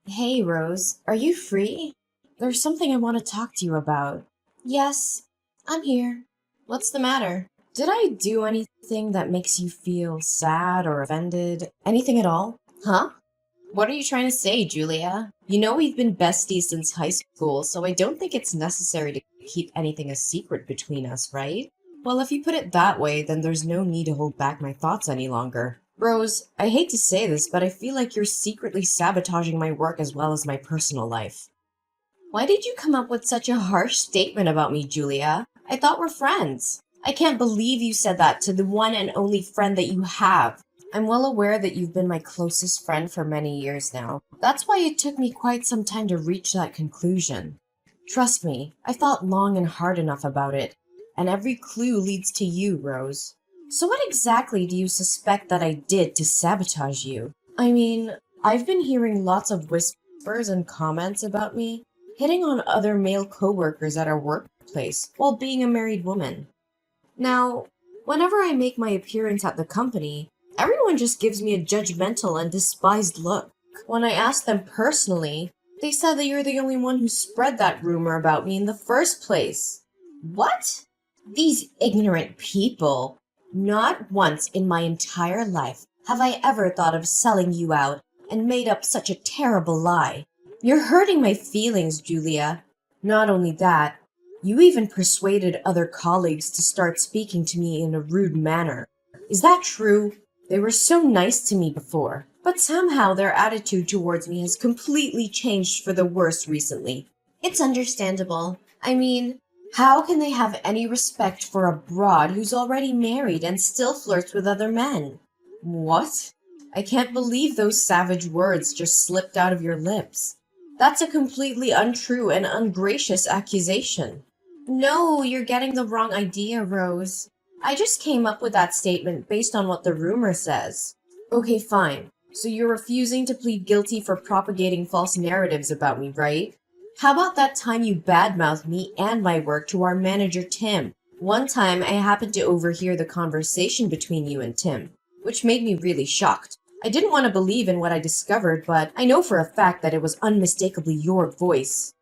Hey, Rose, are you free? There's something I want to talk to you about. Yes, I'm here. What's the matter? Did I do anything that makes you feel sad or offended? Anything at all? Huh? What are you trying to say, Julia? You know we've been besties since high school, so I don't think it's necessary to keep anything a secret between us, right? Well, if you put it that way, then there's no need to hold back my thoughts any longer. Rose, I hate to say this, but I feel like you're secretly sabotaging my work as well as my personal life. Why did you come up with such a harsh statement about me, Julia? I thought we're friends. I can't believe you said that to the one and only friend that you have. I'm well aware that you've been my closest friend for many years now. That's why it took me quite some time to reach that conclusion. Trust me, I thought long and hard enough about it, and every clue leads to you, Rose. So what exactly do you suspect that I did to sabotage you? I mean, I've been hearing lots of whispers and comments about me, hitting on other male coworkers at our workplace while being a married woman. Now, whenever I make my appearance at the company, everyone just gives me a judgmental and despised look. When I asked them personally, they said that you're the only one who spread that rumor about me in the first place. What? These ignorant people. Not once in my entire life have I ever thought of selling you out and made up such a terrible lie. You're hurting my feelings, Julia. Not only that, you even persuaded other colleagues to start speaking to me in a rude manner. Is that true? They were so nice to me before, but somehow their attitude towards me has completely changed for the worse recently. It's understandable. I mean, how can they have any respect for a broad who's already married and still flirts with other men? What? I can't believe those savage words just slipped out of your lips. That's a completely untrue and ungracious accusation. No, you're getting the wrong idea, Rose. I just came up with that statement based on what the rumor says. Okay, fine. So you're refusing to plead guilty for propagating false narratives about me, right? How about that time you badmouthed me and my work to our manager, Tim? One time I happened to overhear the conversation between you and Tim, which made me really shocked. I didn't want to believe in what I discovered, but I know for a fact that it was unmistakably your voice.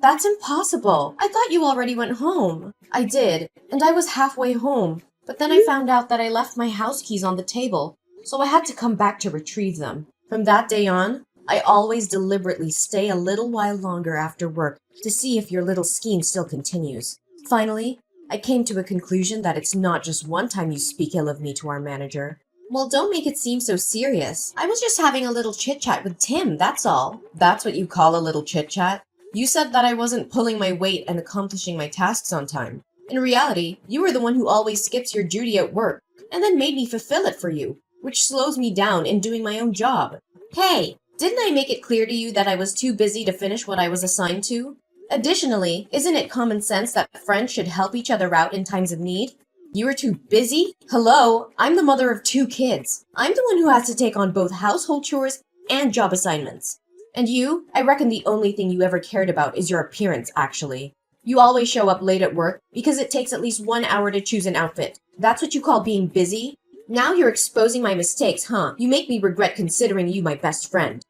That's impossible. I thought you already went home. I did, and I was halfway home, but then I found out that I left my house keys on the table, so I had to come back to retrieve them. From that day on, I always deliberately stay a little while longer after work to see if your little scheme still continues. Finally, I came to a conclusion that it's not just one time you speak ill of me to our manager. Well, don't make it seem so serious. I was just having a little chit-chat with Tim, that's all. That's what you call a little chit-chat? You said that I wasn't pulling my weight and accomplishing my tasks on time. In reality, you were the one who always skips your duty at work, and then made me fulfill it for you, which slows me down in doing my own job. Hey, didn't I make it clear to you that I was too busy to finish what I was assigned to? Additionally, isn't it common sense that friends should help each other out in times of need? You were too busy? Hello, I'm the mother of 2 kids. I'm the one who has to take on both household chores and job assignments. And you, I reckon the only thing you ever cared about is your appearance, actually. You always show up late at work because it takes at least 1 hour to choose an outfit. That's what you call being busy? Now you're exposing my mistakes, huh? You make me regret considering you my best friend.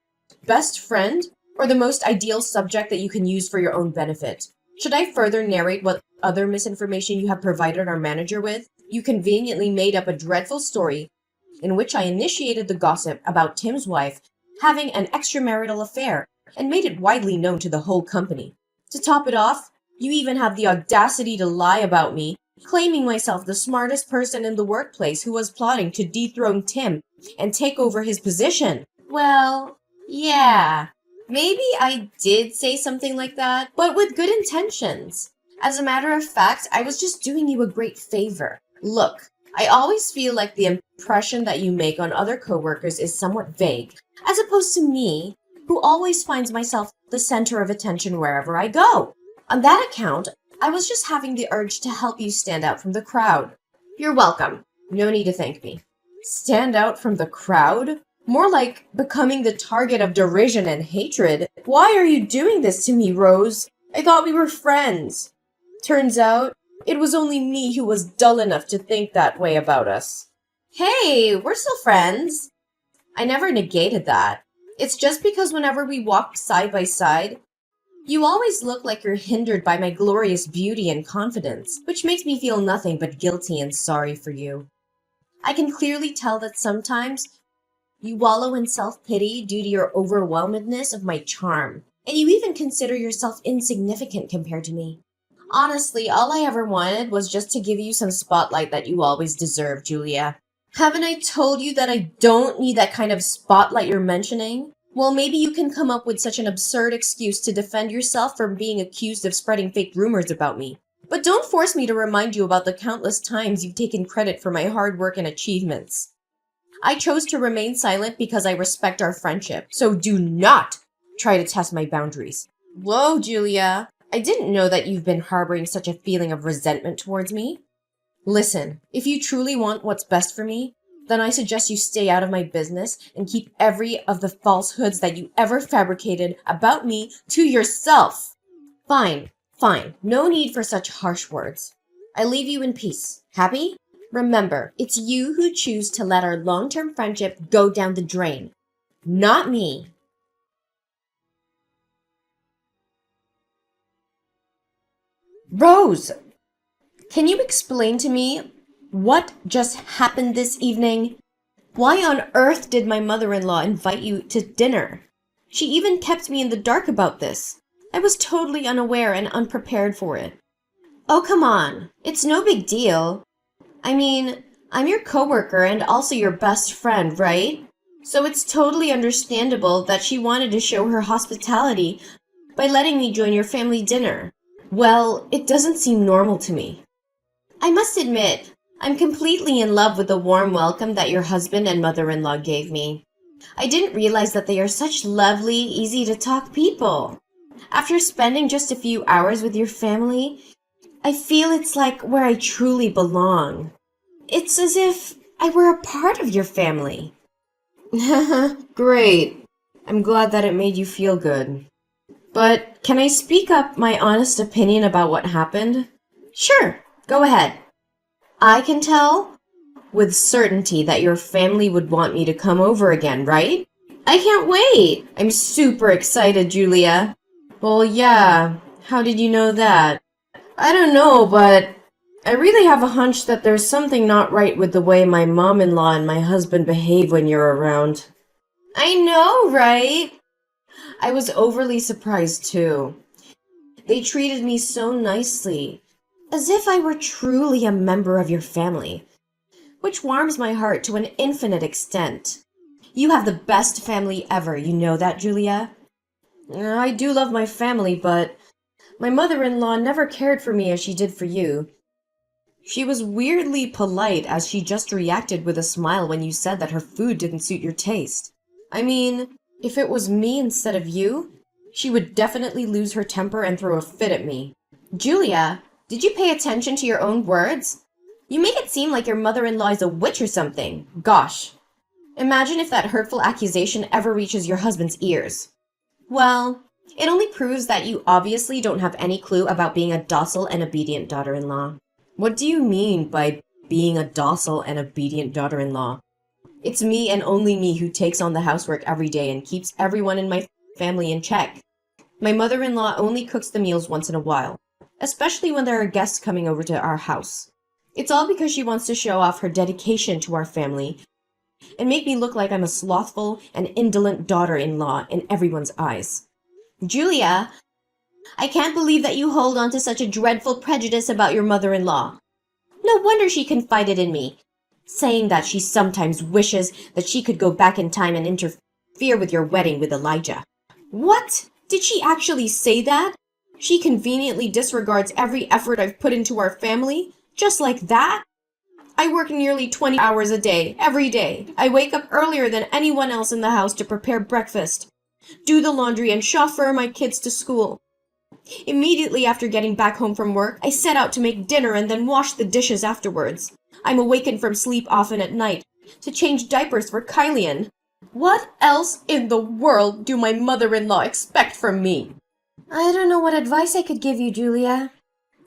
Best friend? Or the most ideal subject that you can use for your own benefit? Should I further narrate what other misinformation you have provided our manager with? You conveniently made up a dreadful story in which I initiated the gossip about Tim's wife having an extramarital affair and made it widely known to the whole company. To top it off, you even have the audacity to lie about me, claiming myself the smartest person in the workplace who was plotting to dethrone Tim and take over his position. Well, yeah, maybe I did say something like that, but with good intentions. As a matter of fact, I was just doing you a great favor. Look, I always feel like the impression that you make on other coworkers is somewhat vague, as opposed to me, who always finds myself the center of attention wherever I go. On that account, I was just having the urge to help you stand out from the crowd. You're welcome. No need to thank me. Stand out from the crowd? More like becoming the target of derision and hatred. Why are you doing this to me, Rose? I thought we were friends. Turns out, it was only me who was dull enough to think that way about us. Hey, we're still friends. I never negated that. It's just because whenever we walk side by side, you always look like you're hindered by my glorious beauty and confidence, which makes me feel nothing but guilty and sorry for you. I can clearly tell that sometimes you wallow in self-pity due to your overwhelmedness of my charm, and you even consider yourself insignificant compared to me. Honestly, all I ever wanted was just to give you some spotlight that you always deserve, Julia. Haven't I told you that I don't need that kind of spotlight you're mentioning? Well, maybe you can come up with such an absurd excuse to defend yourself from being accused of spreading fake rumors about me. But don't force me to remind you about the countless times you've taken credit for my hard work and achievements. I chose to remain silent because I respect our friendship, so do not try to test my boundaries. Whoa, Julia. I didn't know that you've been harboring such a feeling of resentment towards me. Listen, if you truly want what's best for me, then I suggest you stay out of my business and keep every of the falsehoods that you ever fabricated about me to yourself. Fine, fine. No need for such harsh words. I leave you in peace. Happy? Remember, it's you who choose to let our long-term friendship go down the drain, not me. Rose, can you explain to me what just happened this evening? Why on earth did my mother-in-law invite you to dinner? She even kept me in the dark about this. I was totally unaware and unprepared for it. Oh, come on. It's no big deal. I mean, I'm your coworker and also your best friend, right? So it's totally understandable that she wanted to show her hospitality by letting me join your family dinner. Well, it doesn't seem normal to me. I must admit, I'm completely in love with the warm welcome that your husband and mother-in-law gave me. I didn't realize that they are such lovely, easy-to-talk people. After spending just a few hours with your family, I feel it's like where I truly belong. It's as if I were a part of your family. Great. I'm glad that it made you feel good. But can I speak up my honest opinion about what happened? Sure, go ahead. I can tell with certainty that your family would want me to come over again, right? I can't wait. I'm super excited, Julia. Well, yeah. How did you know that? I don't know, but I really have a hunch that there's something not right with the way my mom-in-law and my husband behave when you're around. I know, right? I was overly surprised, too. They treated me so nicely, as if I were truly a member of your family, which warms my heart to an infinite extent. You have the best family ever, you know that, Julia? I do love my family, but my mother-in-law never cared for me as she did for you. She was weirdly polite as she just reacted with a smile when you said that her food didn't suit your taste. I mean, if it was me instead of you, she would definitely lose her temper and throw a fit at me. Julia, did you pay attention to your own words? You make it seem like your mother-in-law is a witch or something. Gosh. Imagine if that hurtful accusation ever reaches your husband's ears. Well, it only proves that you obviously don't have any clue about being a docile and obedient daughter-in-law. What do you mean by being a docile and obedient daughter-in-law? It's me and only me who takes on the housework every day and keeps everyone in my family in check. My mother-in-law only cooks the meals once in a while, especially when there are guests coming over to our house. It's all because she wants to show off her dedication to our family and make me look like I'm a slothful and indolent daughter-in-law in everyone's eyes. Julia, I can't believe that you hold on to such a dreadful prejudice about your mother-in-law. No wonder she confided in me, saying that she sometimes wishes that she could go back in time and interfere with your wedding with Elijah. What? Did she actually say that? She conveniently disregards every effort I've put into our family? Just like that? I work nearly 20 hours a day, every day. I wake up earlier than anyone else in the house to prepare breakfast, do the laundry, and chauffeur my kids to school. Immediately after getting back home from work, I set out to make dinner and then wash the dishes afterwards. I'm awakened from sleep often at night to change diapers for Kylian. What else in the world do my mother-in-law expect from me? I don't know what advice I could give you, Julia.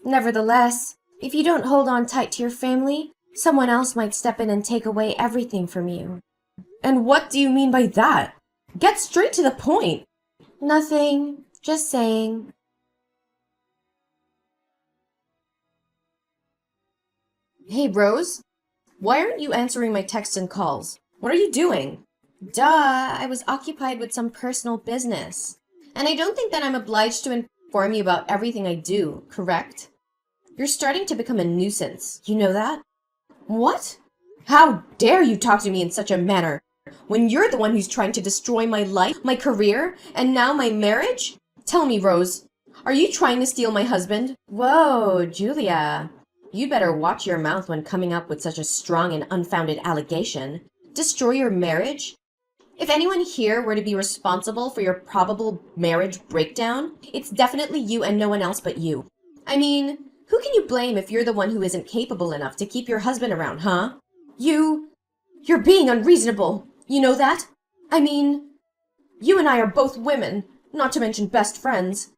Nevertheless, if you don't hold on tight to your family, someone else might step in and take away everything from you. And what do you mean by that? Get straight to the point. Nothing. Just saying. Hey, Rose, why aren't you answering my texts and calls? What are you doing? Duh, I was occupied with some personal business. And I don't think that I'm obliged to inform you about everything I do, correct? You're starting to become a nuisance. You know that? What? How dare you talk to me in such a manner when you're the one who's trying to destroy my life, my career, and now my marriage? Tell me, Rose, are you trying to steal my husband? Whoa, Julia. You better watch your mouth when coming up with such a strong and unfounded allegation. Destroy your marriage? If anyone here were to be responsible for your probable marriage breakdown, it's definitely you and no one else but you. I mean, who can you blame if you're the one who isn't capable enough to keep your husband around, huh? You're being unreasonable. You know that? I mean, you and I are both women, not to mention best friends.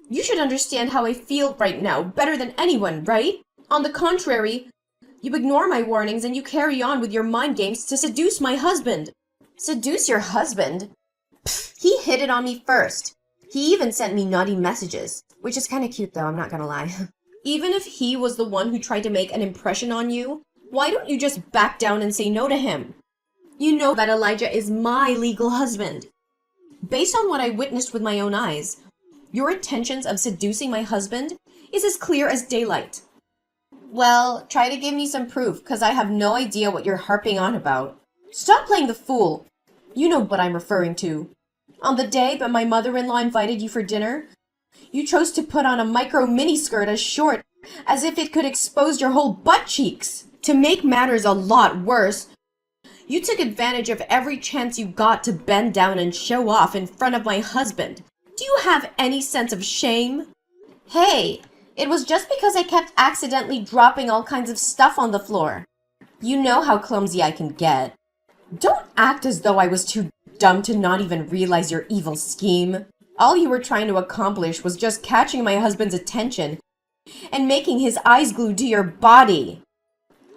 You should understand how I feel right now better than anyone, right? On the contrary, you ignore my warnings and you carry on with your mind games to seduce my husband. Seduce your husband? Pfft, he hit it on me first. He even sent me naughty messages, which is kind of cute though, I'm not gonna lie. Even if he was the one who tried to make an impression on you, why don't you just back down and say no to him? You know that Elijah is my legal husband. Based on what I witnessed with my own eyes, your intentions of seducing my husband is as clear as daylight. Well, try to give me some proof, because I have no idea what you're harping on about. Stop playing the fool. You know what I'm referring to. On the day that my mother-in-law invited you for dinner, you chose to put on a micro miniskirt as short as if it could expose your whole butt cheeks. To make matters a lot worse, you took advantage of every chance you got to bend down and show off in front of my husband. Do you have any sense of shame? Hey, it was just because I kept accidentally dropping all kinds of stuff on the floor. You know how clumsy I can get. Don't act as though I was too dumb to not even realize your evil scheme. All you were trying to accomplish was just catching my husband's attention and making his eyes glued to your body.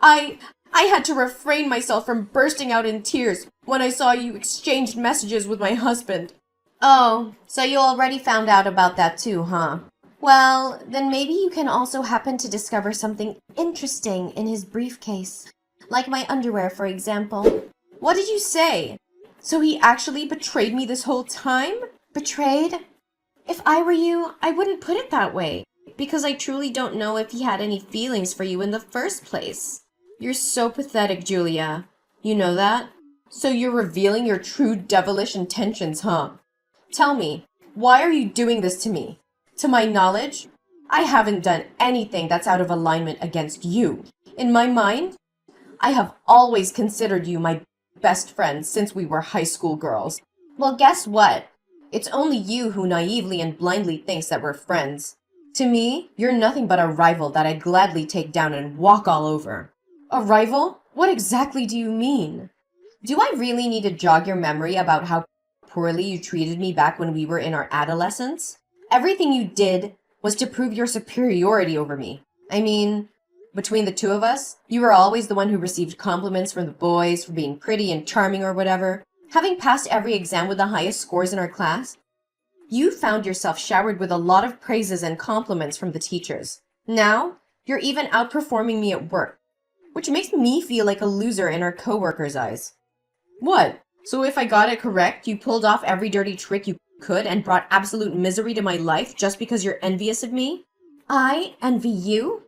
I had to refrain myself from bursting out in tears when I saw you exchanged messages with my husband. Oh, so you already found out about that too, huh? Well, then maybe you can also happen to discover something interesting in his briefcase. Like my underwear, for example. What did you say? So he actually betrayed me this whole time? Betrayed? If I were you, I wouldn't put it that way, because I truly don't know if he had any feelings for you in the first place. You're so pathetic, Julia. You know that? So you're revealing your true devilish intentions, huh? Tell me, why are you doing this to me? To my knowledge, I haven't done anything that's out of alignment against you. In my mind, I have always considered you my best friend since we were high school girls. Well, guess what? It's only you who naively and blindly thinks that we're friends. To me, you're nothing but a rival that I'd gladly take down and walk all over. A rival? What exactly do you mean? Do I really need to jog your memory about how poorly you treated me back when we were in our adolescence? Everything you did was to prove your superiority over me. I mean, between the two of us, you were always the one who received compliments from the boys for being pretty and charming or whatever. Having passed every exam with the highest scores in our class, you found yourself showered with a lot of praises and compliments from the teachers. Now, you're even outperforming me at work, which makes me feel like a loser in our coworkers' eyes. What? So if I got it correct, you pulled off every dirty trick you could and brought absolute misery to my life just because you're envious of me? I envy you?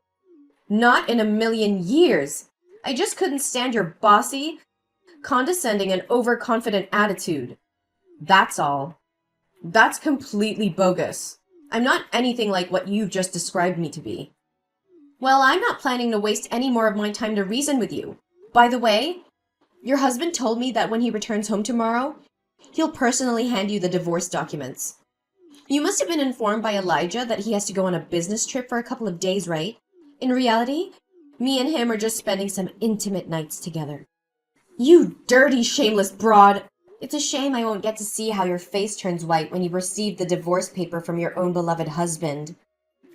Not in a million years. I just couldn't stand your bossy, condescending, and overconfident attitude. That's all. That's completely bogus. I'm not anything like what you've just described me to be. Well, I'm not planning to waste any more of my time to reason with you. By the way, your husband told me that when he returns home tomorrow, he'll personally hand you the divorce documents. You must have been informed by Elijah that he has to go on a business trip for a couple of days, right? In reality, me and him are just spending some intimate nights together. You dirty, shameless broad! It's a shame I won't get to see how your face turns white when you receive the divorce paper from your own beloved husband.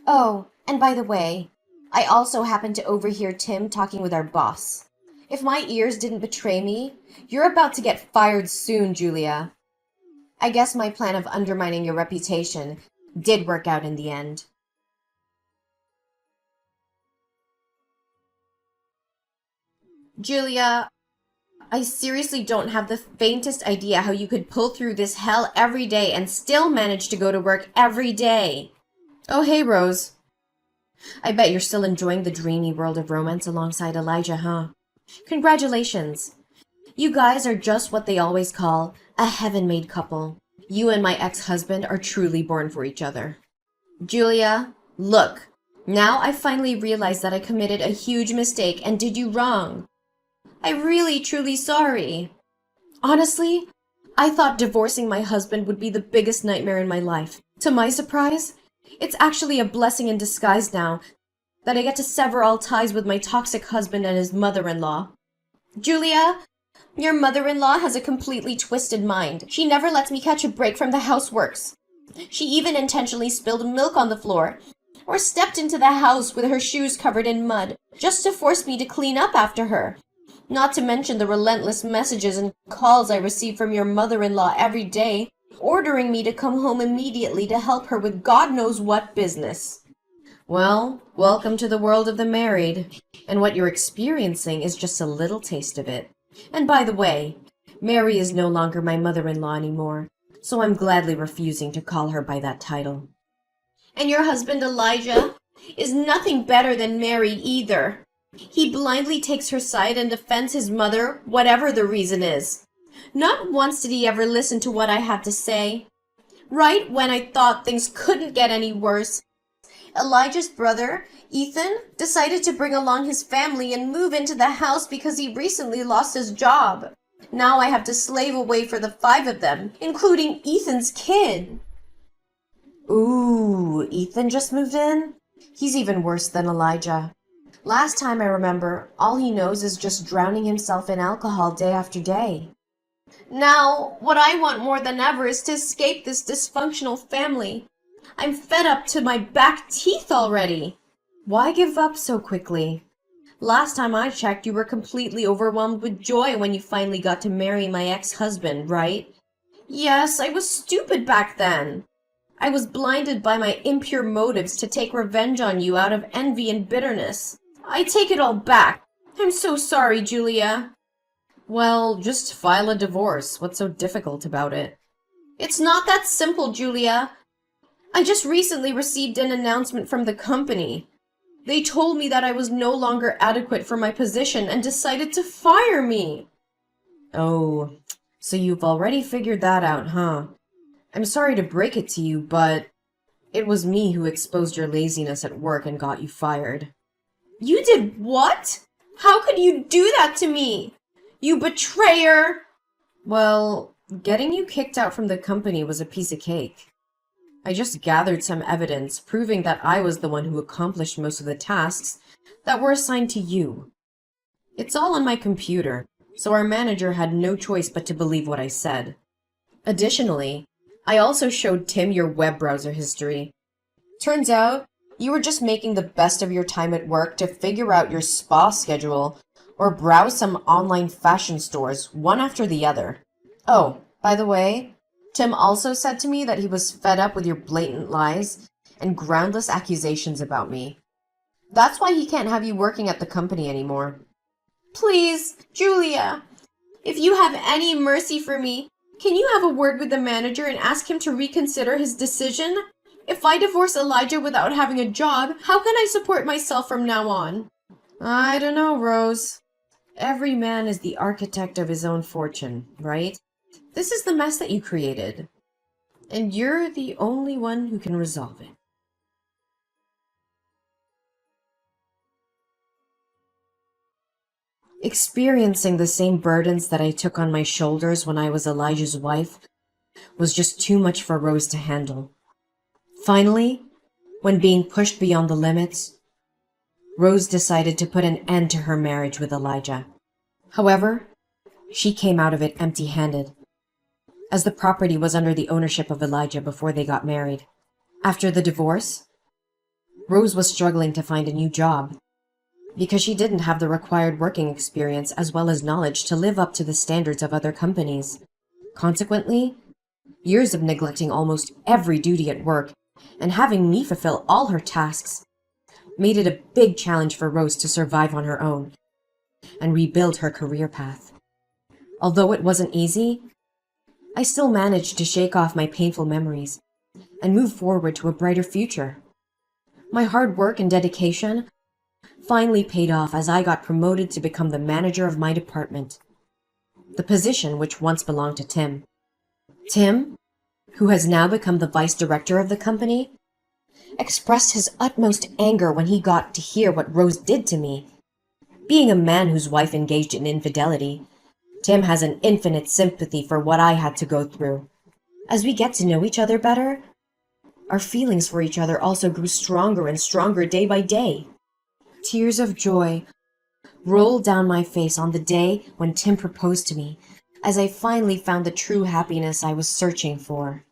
Oh, and by the way, I also happened to overhear Tim talking with our boss. If my ears didn't betray me, you're about to get fired soon, Julia. I guess my plan of undermining your reputation did work out in the end. Julia, I seriously don't have the faintest idea how you could pull through this hell every day and still manage to go to work every day. Oh, hey, Rose. I bet you're still enjoying the dreamy world of romance alongside Elijah, huh? Congratulations. You guys are just what they always call a heaven-made couple. You and my ex-husband are truly born for each other. Julia, look. Now I finally realized that I committed a huge mistake and did you wrong. I'm really, truly sorry. Honestly, I thought divorcing my husband would be the biggest nightmare in my life. To my surprise, it's actually a blessing in disguise now that I get to sever all ties with my toxic husband and his mother-in-law. Julia, your mother-in-law has a completely twisted mind. She never lets me catch a break from the houseworks. She even intentionally spilled milk on the floor or stepped into the house with her shoes covered in mud just to force me to clean up after her. Not to mention the relentless messages and calls I receive from your mother-in-law every day, ordering me to come home immediately to help her with God knows what business. Well, welcome to the world of the married, and what you're experiencing is just a little taste of it. And by the way, Mary is no longer my mother-in-law anymore, so I'm gladly refusing to call her by that title. And your husband Elijah is nothing better than Mary either. He blindly takes her side and defends his mother, whatever the reason is. Not once did he ever listen to what I had to say. Right when I thought things couldn't get any worse, Elijah's brother, Ethan, decided to bring along his family and move into the house because he recently lost his job. Now I have to slave away for the 5 of them, including Ethan's kid. Ooh, Ethan just moved in? He's even worse than Elijah. Last time I remember, all he knows is just drowning himself in alcohol day after day. Now, what I want more than ever is to escape this dysfunctional family. I'm fed up to my back teeth already. Why give up so quickly? Last time I checked, you were completely overwhelmed with joy when you finally got to marry my ex-husband, right? Yes, I was stupid back then. I was blinded by my impure motives to take revenge on you out of envy and bitterness. I take it all back. I'm so sorry, Julia. Well, just file a divorce. What's so difficult about it? It's not that simple, Julia. I just recently received an announcement from the company. They told me that I was no longer adequate for my position and decided to fire me. Oh, so you've already figured that out, huh? I'm sorry to break it to you, but it was me who exposed your laziness at work and got you fired. You did what? How could you do that to me? You betrayer! Well, getting you kicked out from the company was a piece of cake. I just gathered some evidence proving that I was the one who accomplished most of the tasks that were assigned to you. It's all on my computer, so our manager had no choice but to believe what I said. Additionally, I also showed Tim your web browser history. Turns out, you were just making the best of your time at work to figure out your spa schedule or browse some online fashion stores, one after the other. Oh, by the way, Tim also said to me that he was fed up with your blatant lies and groundless accusations about me. That's why he can't have you working at the company anymore. Please, Julia, if you have any mercy for me, can you have a word with the manager and ask him to reconsider his decision? If I divorce Elijah without having a job, how can I support myself from now on? I don't know, Rose. Every man is the architect of his own fortune, right? This is the mess that you created, and you're the only one who can resolve it. Experiencing the same burdens that I took on my shoulders when I was Elijah's wife was just too much for Rose to handle. Finally, when being pushed beyond the limits, Rose decided to put an end to her marriage with Elijah. However, she came out of it empty-handed, as the property was under the ownership of Elijah before they got married. After the divorce, Rose was struggling to find a new job because she didn't have the required working experience as well as knowledge to live up to the standards of other companies. Consequently, Years of neglecting almost every duty at work and having me fulfill all her tasks made it a big challenge for Rose to survive on her own and rebuild her career path. Although it wasn't easy, I still managed to shake off my painful memories and move forward to a brighter future. My hard work and dedication finally paid off as I got promoted to become the manager of my department, the position which once belonged to Tim. Tim, who has now become the vice director of the company, expressed his utmost anger when he got to hear what Rose did to me. Being a man whose wife engaged in infidelity, Tim has an infinite sympathy for what I had to go through. As we get to know each other better, our feelings for each other also grew stronger and stronger day by day. Tears of joy rolled down my face on the day when Tim proposed to me, as I finally found the true happiness I was searching for.